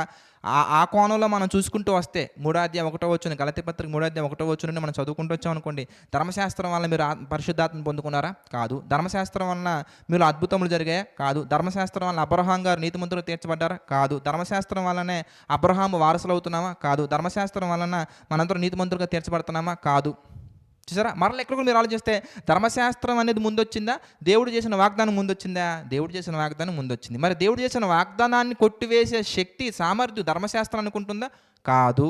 ఆ కోణంలో మనం చూసుకుంటూ వస్తే 3వ అధ్యాయం 1వ వచనం, గలతీ పత్రిక 3వ అధ్యాయం 1వ వచనం నుండి మనం చదువుకుంటూ వచ్చాం అనుకోండి. ధర్మశాస్త్రం వల్ల మీరు పరిశుద్ధాత్మను పొందుకున్నారా? కాదు. ధర్మశాస్త్రం వలన మీరు అద్భుతములు జరిగాయా? కాదు. ధర్మశాస్త్రం వలన అబ్రహాం గారు నీతిమంతులు తీర్చబడ్డారా? కాదు. ధర్మశాస్త్రం వల్లనే అబ్రహాము వారసులు అవుతున్నామా? కాదు. ధర్మశాస్త్రం వలన మనందరూ నీతిమంతులుగా తీర్చబడుతున్నామా? కాదు. చూసారా, మరలా ఎక్కడ కూడా మీరు ఆలోచిస్తే ధర్మశాస్త్రం అనేది ముందొచ్చిందా? దేవుడు చేసిన వాగ్దానం ముందొచ్చిందా? దేవుడు చేసిన వాగ్దానం ముందొచ్చింది. మరి దేవుడు చేసిన వాగ్దానాన్ని కొట్టివేసే శక్తి సామర్థ్యం ధర్మశాస్త్రం అనుకుంటుందా? కాదు.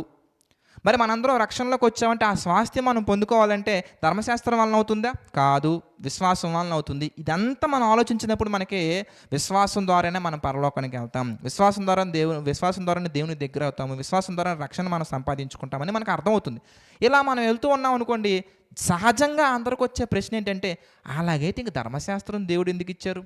మరి మనందరం రక్షణలోకి వచ్చామంటే ఆ స్వాస్థ్యం మనం పొందుకోవాలంటే ధర్మశాస్త్రం వలన అవుతుందా? కాదు. విశ్వాసం వలన అవుతుంది. ఇదంతా మనం ఆలోచించినప్పుడు మనకి విశ్వాసం ద్వారానే మనం పరలోకానికి వెళ్తాం. విశ్వాసం ద్వారానే దేవుని దగ్గర అవుతాము. విశ్వాసం ద్వారా రక్షణ మనం సంపాదించుకుంటామని మనకు అర్థమవుతుంది. ఇలా మనం వెళ్తూ ఉన్నాం అనుకోండి, సహజంగా అందరికి వచ్చే ప్రశ్న ఏంటంటే, అలాగైతే ఇంక ధర్మశాస్త్రం దేవుడు ఎందుకు ఇచ్చారు?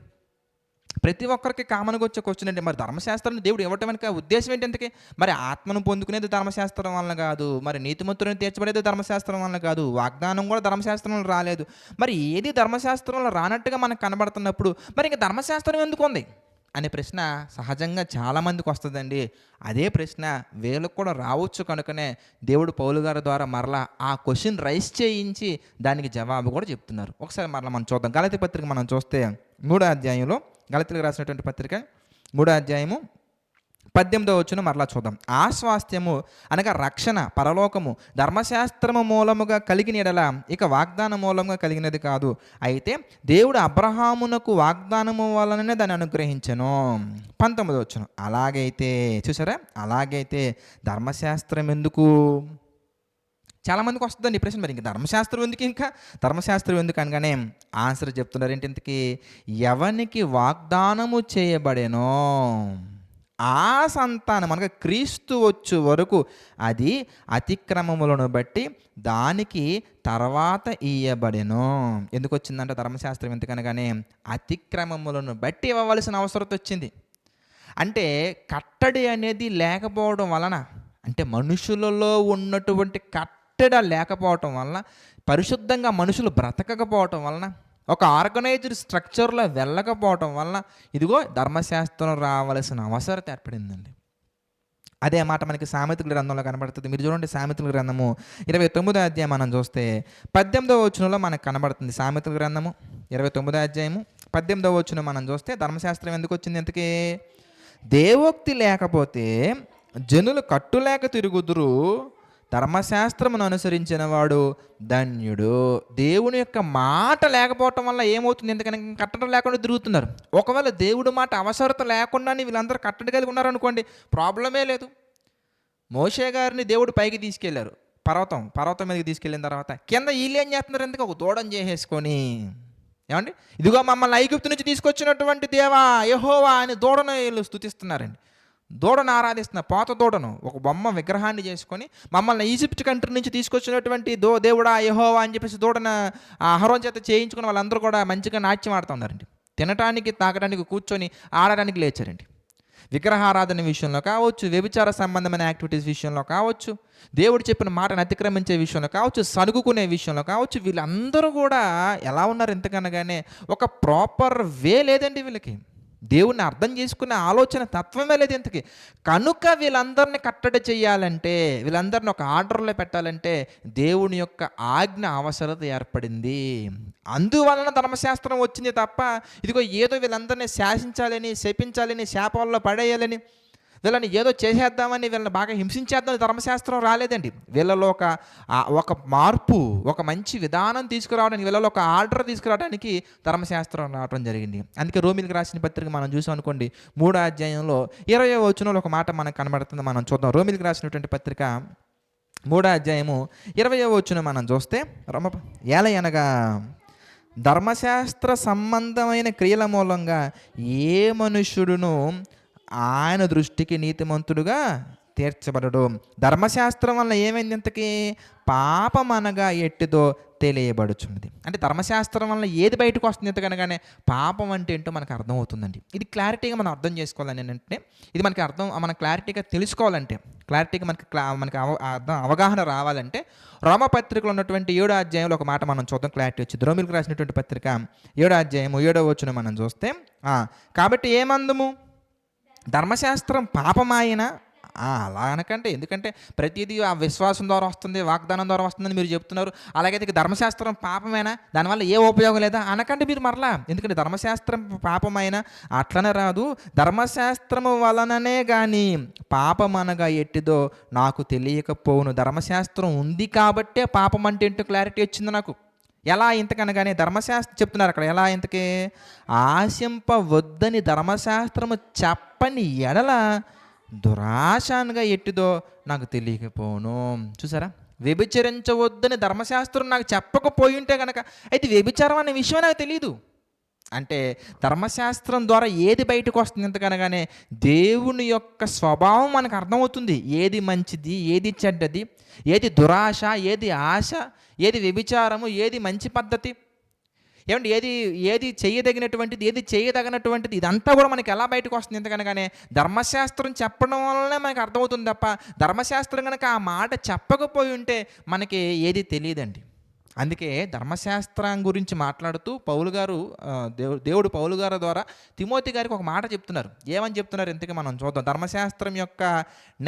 ప్రతి ఒక్కరికి కామన్గా వచ్చే క్వశ్చన్ అంటే, మరి ధర్మశాస్త్రాన్ని దేవుడు ఇవ్వటం వెనక ఉద్దేశం ఏంటి? ఎందుకే మరి ఆత్మను పొందుకునేది ధర్మశాస్త్రం వలన కాదు, మరి నీతిమంతులను తీర్చబడేది ధర్మశాస్త్రం వలన కాదు, వాగ్దానం కూడా ధర్మశాస్త్రంలో రాలేదు. మరి ఏది ధర్మశాస్త్రంలో రానట్టుగా మనకు కనబడుతున్నప్పుడు మరి ఇంక ధర్మశాస్త్రం ఎందుకు ఉంది అనే ప్రశ్న సహజంగా చాలామందికి వస్తుందండి. అదే ప్రశ్న వీళ్ళకు కూడా రావచ్చు. కనుకనే దేవుడు పౌలు గారి ద్వారా మరలా ఆ క్వశ్చన్ రైస్ చేయించి దానికి జవాబు కూడా చెప్తున్నారు. ఒకసారి మరలా మనం చూద్దాం. గలతీ పత్రిక మనం చూస్తే 3వ అధ్యాయంలో, గలతీలకు రాసినటువంటి పత్రిక 3వ అధ్యాయము 18వ వచనం మరలా చూద్దాం. ఆ స్వాస్థ్యము అనగా రక్షణ, పరలోకము ధర్మశాస్త్రము మూలముగా కలిగిన ఎడల ఇక వాగ్దాన మూలముగా కలిగినది కాదు. అయితే దేవుడు అబ్రహామునకు వాగ్దానము వలననే దాన్ని అనుగ్రహించెను. 19వ వచనం, అలాగైతే చూసారా, అలాగైతే ధర్మశాస్త్రం ఎందుకు? చాలామందికి వస్తుందండి ఈ ప్రశ్న. మరి ఇంకా ధర్మశాస్త్రం ఎందుకు అనగానే ఆన్సర్ చెప్తున్నారు ఏంటి ఇంతకీ? ఎవనికి వాగ్దానము చేయబడెనో ఆ సంతానం అనగా క్రీస్తు వచ్చు వరకు అది అతిక్రమములను బట్టి దానికి తర్వాత ఇయ్యబడెను. ఎందుకు వచ్చిందంటే ధర్మశాస్త్రం ఎందుకనగానే అతిక్రమములను బట్టి ఇవ్వవలసిన అవసరం వచ్చింది. అంటే కట్టడి అనేది లేకపోవడం వలన, అంటే మనుషులలో ఉన్నటువంటి కట్టడ లేకపోవటం వలన, పరిశుద్ధంగా మనుషులు బ్రతకకపోవటం వలన ఒక ఆర్గనైజ్డ్ స్ట్రక్చర్లో వెళ్ళకపోవటం వల్ల ఇదిగో ధర్మశాస్త్రం రావాల్సిన అవసరం ఏర్పడిందండి. అదే మాట మనకి సామెతల గ్రంథంలో కనబడుతుంది. మీరు చూడండి, సామెతల గ్రంథము 29వ అధ్యాయం మనం చూస్తే 18వ వచనంలో మనకు కనబడుతుంది. సామెతల గ్రంథము 29వ అధ్యాయము 18వ వచనం మనం చూస్తే ధర్మశాస్త్రం ఎందుకు వచ్చింది? ఇంతకీ దేవోక్తి లేకపోతే జనులు కట్టులేక తిరుగుదురు, ధర్మశాస్త్రమును అనుసరించిన వాడు ధన్యుడు. దేవుని యొక్క మాట లేకపోవటం వల్ల ఏమవుతుంది? ఎందుకని కట్టడం లేకుండా తిరుగుతున్నారు. ఒకవేళ దేవుడి మాట అవసరత లేకుండానే వీళ్ళందరూ కట్టడి కలిగి ఉన్నారనుకోండి, ప్రాబ్లమే లేదు. మోషే గారిని దేవుడు పైకి తీసుకెళ్లారు, పర్వతం మీదకి తీసుకెళ్ళిన తర్వాత కింద వీళ్ళు ఏం చేస్తున్నారు? ఎందుకు ఒక దూడను చేసేసుకొని, ఏమండి, ఇదిగో మమ్మల్ని ఐగుప్తు నుంచి తీసుకొచ్చినటువంటి దేవా యెహోవా అని దూడను వీళ్ళు స్తుతిస్తున్నారండి. దూడను ఆరాధిస్తున్న పోత దూడను, ఒక బొమ్మ విగ్రహాన్ని చేసుకొని మమ్మల్ని ఈజిప్ట్ కంట్రీ నుంచి తీసుకొచ్చినటువంటి దేవుడా యెహోవా అని చెప్పేసి దూడను అహరోన్ చేత చేయించుకుని వాళ్ళందరూ కూడా మంచిగా నాట్యం ఆడుతూ ఉన్నారండి. తినటానికి, తాగడానికి, కూర్చొని ఆడడానికి లేచారండి. విగ్రహారాధన విషయంలో కావచ్చు, వ్యభిచార సంబంధమైన యాక్టివిటీస్ విషయంలో కావచ్చు, దేవుడు చెప్పిన మాటను అతిక్రమించే విషయంలో కావచ్చు, సనుగుకునే విషయంలో కావచ్చు, వీళ్ళందరూ కూడా ఎలా ఉన్నారు? ఎంతకనగానే ఒక ప్రాపర్ వే లేదండి వీళ్ళకి. దేవుణ్ణి అర్థం చేసుకునే ఆలోచన తత్వమే లేదు ఇంతకి. కనుక వీళ్ళందరినీ కట్టడి చేయాలంటే, వీళ్ళందరినీ ఒక ఆర్డర్లో పెట్టాలంటే దేవుని యొక్క ఆజ్ఞ అవసరత ఏర్పడింది. అందువలన ధర్మశాస్త్రం వచ్చింది తప్ప ఇదిగో ఏదో వీళ్ళందరినీ శాసించాలని, శపించాలని, శాపాల్లో పడేయాలని, వీళ్ళని ఏదో చేసేద్దామని, వీళ్ళని బాగా హింసించేద్దామని ధర్మశాస్త్రం రాలేదండి. వీళ్ళలో ఒక మార్పు, ఒక మంచి విధానం తీసుకురావడానికి, వీళ్ళలో ఒక ఆర్డర్ తీసుకురావడానికి ధర్మశాస్త్రం రావడం జరిగింది. అందుకే రోమిలికి రాసిన పత్రిక మనం చూసాం అనుకోండి, 3వ అధ్యాయంలో 20వ వచనంలో ఒక మాట మనకు కనబడుతుంది. మనం చూద్దాం. రోమిలికి రాసినటువంటి పత్రిక 3వ అధ్యాయము 20వ వచనం మనం చూస్తే, ఏలయనగా ధర్మశాస్త్ర సంబంధమైన క్రియల మూలంగా ఏ మనుష్యుడును ఆయన దృష్టికి నీతిమంతుడుగా తీర్చబడడు. ధర్మశాస్త్రం వల్ల ఏమైంది? ఇంతకీ పాపం అనగా ఎట్టిదో తెలియబడుచున్నది. అంటే ధర్మశాస్త్రం వల్ల ఏది బయటకు వస్తుంది? ఎంతకనగానే పాపం అంటే ఏంటో మనకు అర్థమవుతుందండి. ఇది క్లారిటీగా మనం అర్థం చేసుకోవాలని అంటే, ఇది మనం క్లారిటీగా తెలుసుకోవాలంటే, క్లారిటీగా మనకి అవగాహన రావాలంటే, రోమపత్రికలో ఉన్నటువంటి 7వ అధ్యాయంలో ఒక మాట మనం చూద్దాం. క్లారిటీ వచ్చింది. రోమిలకు రాసినటువంటి పత్రిక 7వ అధ్యాయము 7వ వచనం మనం చూస్తే, కాబట్టి ఏమందుము? ధర్మశాస్త్రం పాపమాయన? అలా అనకంటే, ఎందుకంటే ప్రతిదీ ఆ విశ్వాసం ద్వారా వస్తుంది, వాగ్దానం ద్వారా వస్తుందని మీరు చెప్తున్నారు. అలాగైతే ధర్మశాస్త్రం పాపమేనా? దానివల్ల ఏ ఉపయోగం లేదా అనకంటే మీరు మరలా. ఎందుకంటే ధర్మశాస్త్రం పాపమైనా అట్లనే రాదు, ధర్మశాస్త్రము వలననే కానీ పాపం అనగా ఎట్టిదో నాకు తెలియకపోవును. ధర్మశాస్త్రం ఉంది కాబట్టే పాపం అంటే ఏంటో క్లారిటీ వచ్చింది నాకు. ఎలా? ఇంతకనగానే ధర్మశాస్త్రం చెప్తున్నారు అక్కడ. ఎలా? ఇంతకే ఆశింపవద్దని ధర్మశాస్త్రము చెప్పని ఎడల దురాశానుగా ఎట్టిదో నాకు తెలియకపోను. చూసారా? వ్యభిచరించవద్దని ధర్మశాస్త్రం నాకు చెప్పకపోయి ఉంటే కనుక, అయితే వ్యభిచారం అనే విషయం నాకు తెలియదు. అంటే ధర్మశాస్త్రం ద్వారా ఏది బయటకు వస్తుంది? ఎంతకనగానే దేవుని యొక్క స్వభావం మనకు అర్థమవుతుంది. ఏది మంచిది, ఏది చెడ్డది, ఏది దురాశ, ఏది ఆశ, ఏది వ్యభిచారము, ఏది మంచి పద్ధతి, ఏమంటే ఏది చేయదగినటువంటిది, ఏది చేయదగినటువంటిది, ఇదంతా కూడా మనకి ఎలా బయటకు వస్తుంది? ఎందుకనగానే ధర్మశాస్త్రం చెప్పడం వల్లనే మనకు అర్థమవుతుంది తప్ప, ధర్మశాస్త్రం కనుక ఆ మాట చెప్పకపోయి ఉంటే మనకి ఏది తెలియదండి. అందుకే ధర్మశాస్త్రం గురించి మాట్లాడుతూ దేవుడు పౌలు గారి ద్వారా తిమోతి గారికి ఒక మాట చెప్తున్నారు. ఏమని చెప్తున్నారు? ఇంతకీ మనం చూద్దాం. ధర్మశాస్త్రం యొక్క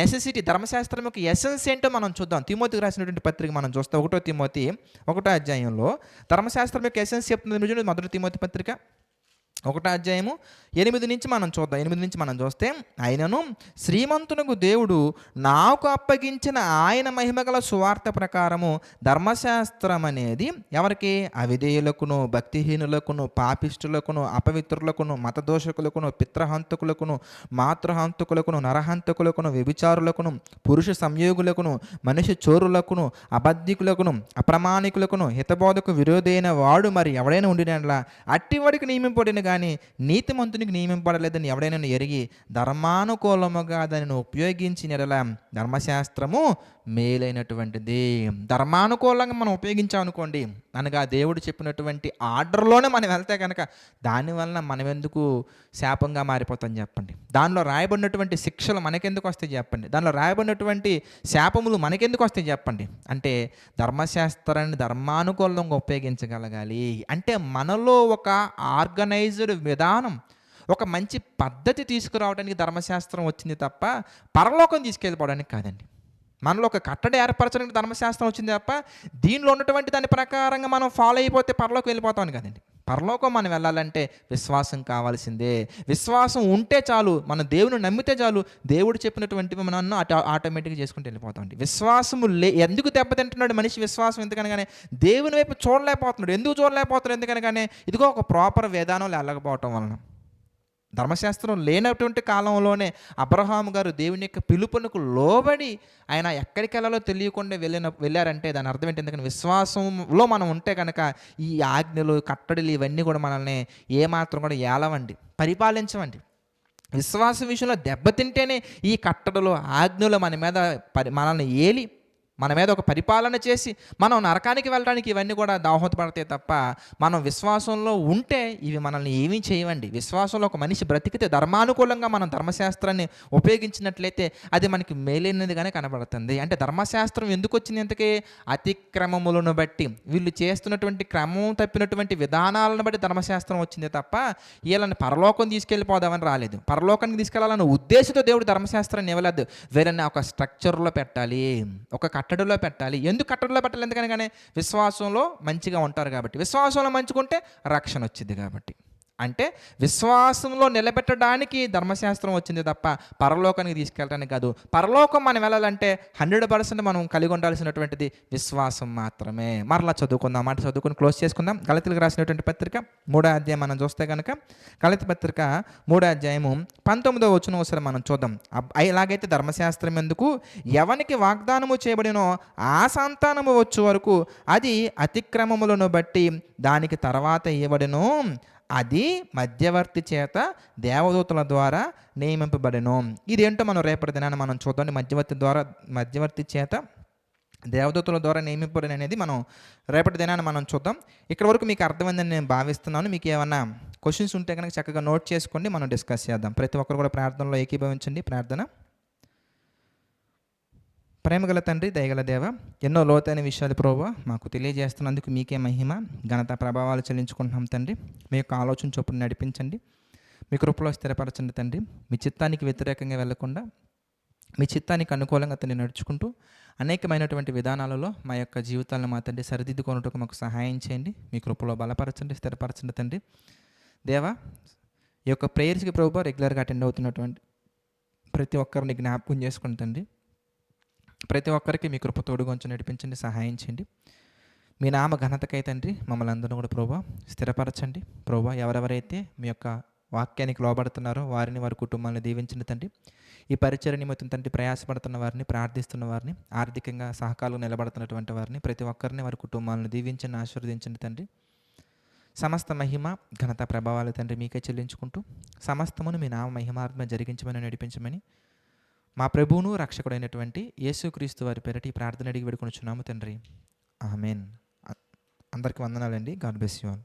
నెసెసిటీ, ధర్మశాస్త్రం యొక్క ఎసెన్స్ ఏంటో మనం చూద్దాం. తిమోతికి రాసినటువంటి పత్రిక మనం చూస్తాం. 1వ తిమోతి 1వ అధ్యాయంలో ధర్మశాస్త్రం యొక్క ఎసెన్స్ చెప్తుంది. మొదటి తిమోతి పత్రిక 1వ అధ్యాయము 8 నుంచి మనం చూద్దాం. 8 నుంచి మనం చూస్తే, ఆయనను శ్రీమంతునకు దేవుడు నాకు అప్పగించిన ఆయన మహిమగల సువార్త ప్రకారము ధర్మశాస్త్రం అనేది ఎవరికి? అవిధేయులకును, భక్తిహీనులకును, పాపిష్టులకును, అపవిత్రులకును, మతదోషకులకును, పిత్రహంతకులకును, మాతృహంతకులకును, నరహంతకులకును, వ్యభిచారులకును, పురుష సంయోగులకును, మనిషి చోరులకును, అబద్ధికులకును, అప్రమాణికులకును, హితబోధకు విరోధైన వాడు మరి ఎవడైనా ఉండినట్లా అట్టివాడికి నియమింపబడిన కానీ నీతిమంతునికి నియమింపబడలేదని ఎవడైనా ఎరిగి ధర్మానుకూలముగా దానిని ఉపయోగించిన ధర్మశాస్త్రము మేలైనటువంటిది. ధర్మానుకూలంగా మనం ఉపయోగించామనుకోండి, అనగా దేవుడు చెప్పినటువంటి ఆర్డర్‌లోనే మనం వెళ్తే గనక దానివలన మనమెందుకు శాపంగా మారిపోతాం చెప్పండి. దానిలో రాయబడినటువంటి శిక్షలు మనకెందుకొస్తాయి చెప్పండి. దానిలో రాయబడినటువంటి శాపములు మనకెందుకొస్తాయి చెప్పండి. అంటే ధర్మశాస్త్రాన్ని ధర్మానుకూలంగా ఉపయోగించగలగాలి. అంటే మనలో ఒక ఆర్గనైజ్డ్ విధానం, ఒక మంచి పద్ధతి తీసుకురావడానికి ధర్మశాస్త్రం వచ్చింది తప్ప పరలోకం తీసుకెళ్ళిపోవడానికి కాదండి. మనలో ఒక కట్టడి ఏర్పరచడానికి ధర్మశాస్త్రం వచ్చింది తప్ప దీనిలో ఉన్నటువంటి దాని ప్రకారంగా మనం ఫాలో అయిపోతే పరలోకం వెళ్ళిపోతామని కదండి. పరలోకం మనం వెళ్ళాలంటే విశ్వాసం కావాల్సిందే. విశ్వాసం ఉంటే చాలు, మనం దేవుని నమ్మితే చాలు, దేవుడు చెప్పినటువంటివి మనం ఆటోమేటిక్గా చేసుకుంటూ వెళ్ళిపోతామండి. విశ్వాసము ఎందుకు దెబ్బతింటున్నాడు మనిషి విశ్వాసం ఎందుకనగానే దేవుని వైపు చూడలేకపోతున్నాడు. ఎందుకు చూడలేకపోతున్నాడు ఎందుకనగానే ఇదిగో ఒక ప్రాపర్ విధానంలో వెళ్ళకపోవటం వలన. ధర్మశాస్త్రం లేనటువంటి కాలంలోనే అబ్రహాము గారు దేవుని యొక్క పిలుపునకు లోబడి ఆయన ఎక్కడికి వెళ్ళాలో తెలియకుండా వెళ్ళారంటే దాని అర్థం ఏంటి? ఎందుకంటే విశ్వాసంలో మనం ఉంటే కనుక ఈ ఆజ్ఞలు కట్టడిలు ఇవన్నీ కూడా మనల్ని ఏమాత్రం కూడా ఏలవండి, పరిపాలించవండి. విశ్వాసం విషయంలో దెబ్బతింటేనే ఈ కట్టడలు ఆజ్ఞలు మన మీద మనల్ని ఏలి మన మీద ఒక పరిపాలన చేసి మనం నరకానికి వెళ్ళడానికి ఇవన్నీ కూడా దోహదపడతాయి తప్ప మనం విశ్వాసంలో ఉంటే ఇవి మనల్ని ఏమీ చేయవండి. విశ్వాసంలో ఒక మనిషి బ్రతికితే ధర్మానుకూలంగా మనం ధర్మశాస్త్రాన్ని ఉపయోగించినట్లయితే అది మనకి మేలైనదిగానే కనబడుతుంది. అంటే ధర్మశాస్త్రం ఎందుకు వచ్చింది? ఇంతకీ అతిక్రమములను బట్టి, వీళ్ళు చేస్తున్నటువంటి క్రమం తప్పినటువంటి విధానాలను బట్టి ధర్మశాస్త్రం వచ్చింది తప్ప వీళ్ళని పరలోకం తీసుకెళ్ళిపోదామని రాలేదు. పరలోకానికి తీసుకెళ్లాలన్న ఉద్దేశంతో దేవుడు ధర్మశాస్త్రాన్ని ఇవ్వలేదు. వీళ్ళని ఒక స్ట్రక్చర్లో పెట్టాలి, ఒక కట్టడిలో పెట్టాలి. ఎందుకు కట్టడిలో పెట్టాలి? ఎందుకనగానే విశ్వాసంలో మంచిగా ఉంటారు కాబట్టి, విశ్వాసంలో మంచుకుంటే రక్షణ వచ్చింది కాబట్టి. అంటే విశ్వాసంలో నిలబెట్టడానికి ధర్మశాస్త్రం వచ్చింది తప్ప పరలోకానికి తీసుకెళ్ళడానికి కాదు. పరలోకం మనం వెళ్ళాలంటే 100% మనం కలిగి ఉండాల్సినటువంటిది విశ్వాసం మాత్రమే. మరలా చదువుకుందాం, మాట చదువుకుని క్లోజ్ చేసుకుందాం. గళతీయులకు రాసినటువంటి పత్రిక 3వ అధ్యాయం మనం చూస్తే కనుక గళతీ పత్రిక 3వ అధ్యాయము 19వ వచనం ఒకసారి మనం చూద్దాం. ఇలాగైతే ధర్మశాస్త్రం ఎందుకు? ఎవనికి వాగ్దానము చేయబడినో ఆ సంతానము వచ్చే వరకు అది అతిక్రమములను బట్టి దానికి తర్వాత ఇవ్వబడెను, అది మధ్యవర్తి చేత దేవదూతల ద్వారా నియమింపబడెను. ఇదేంటో మనం రేపటి దినాన్ని మనం చూద్దాం. మధ్యవర్తి చేత దేవదూతల ద్వారా నియమింపబడిన అనేది మనం రేపటి దినాన్ని మనం చూద్దాం. ఇక్కడ వరకు మీకు అర్థమైందని నేను భావిస్తున్నాను. మీకు ఏమన్నా క్వశ్చన్స్ ఉంటే కనుక చక్కగా నోట్ చేసుకోండి, మనం డిస్కస్ చేద్దాం. ప్రతి ఒక్కరు కూడా ప్రార్థనలో ఏకీభవించండి. ప్రార్థన. ప్రేమగల తండ్రి, దయగల దేవ, ఎన్నో లోతైన విషయాలు ప్రభువా మాకు తెలియజేస్తున్నందుకు మీకే మహిమ ఘనత ప్రభావాలు చెల్లించుకుంటున్నాం తండ్రి. మీ యొక్క ఆలోచన చొప్పున నడిపించండి, మీ కృపలో స్థిరపరచండి తండ్రి. మీ చిత్తానికి వ్యతిరేకంగా వెళ్లకుండా మీ చిత్తానికి అనుకూలంగా తండ్రి నడుచుకుంటూ అనేకమైనటువంటి విధానాలలో మా యొక్క జీవితాలను మా తండ్రి సరిదిద్దుకొనుటకు మాకు సహాయం చేయండి. మీ కృపలో బలపరచండి, స్థిరపరచండి తండ్రి. దేవా, ఈ యొక్క ప్రేయర్స్కి ప్రభువా రెగ్యులర్గా అటెండ్ అవుతున్నటువంటి ప్రతి ఒక్కరిని జ్ఞాపకం చేసుకుని తండ్రి, ప్రతి ఒక్కరికి మీ కృప తోడుగొంచి నడిపించండి, సహాయం చేయండి. మీ నామ ఘనతకై తండ్రి మమ్మల్ని అందరూ కూడా ప్రభువా స్థిరపరచండి. ప్రభువా, ఎవరెవరైతే మీ యొక్క వాక్యానికి లోబడుతున్నారో వారిని, వారి కుటుంబాలను దీవించండి తండ్రి. ఈ పరిచర్య నిమిత్తం తండ్రి ప్రయాసపడుతున్న వారిని, ప్రార్థిస్తున్న వారిని, ఆర్థికంగా సహకారం నిలబడుతున్నటువంటి వారిని, ప్రతి ఒక్కరిని, వారి కుటుంబాలను దీవించండి, ఆశీర్వదించండి తండ్రి. సమస్త మహిమ ఘనత ప్రభావాలు తండ్రి మీకే చెల్లించుకుంటూ సమస్తమును మీ నామ మహిమార్థమే జరిగించమని నడిపించమని మా ప్రభువును రక్షకుడైనటువంటి యేసుక్రీస్తు వారి పేరిట ఈ ప్రార్థన అడిగి వేడుకొనుచున్నాము తండ్రి. ఆమేన్. అందరికీ వందనాలండి. God bless you all.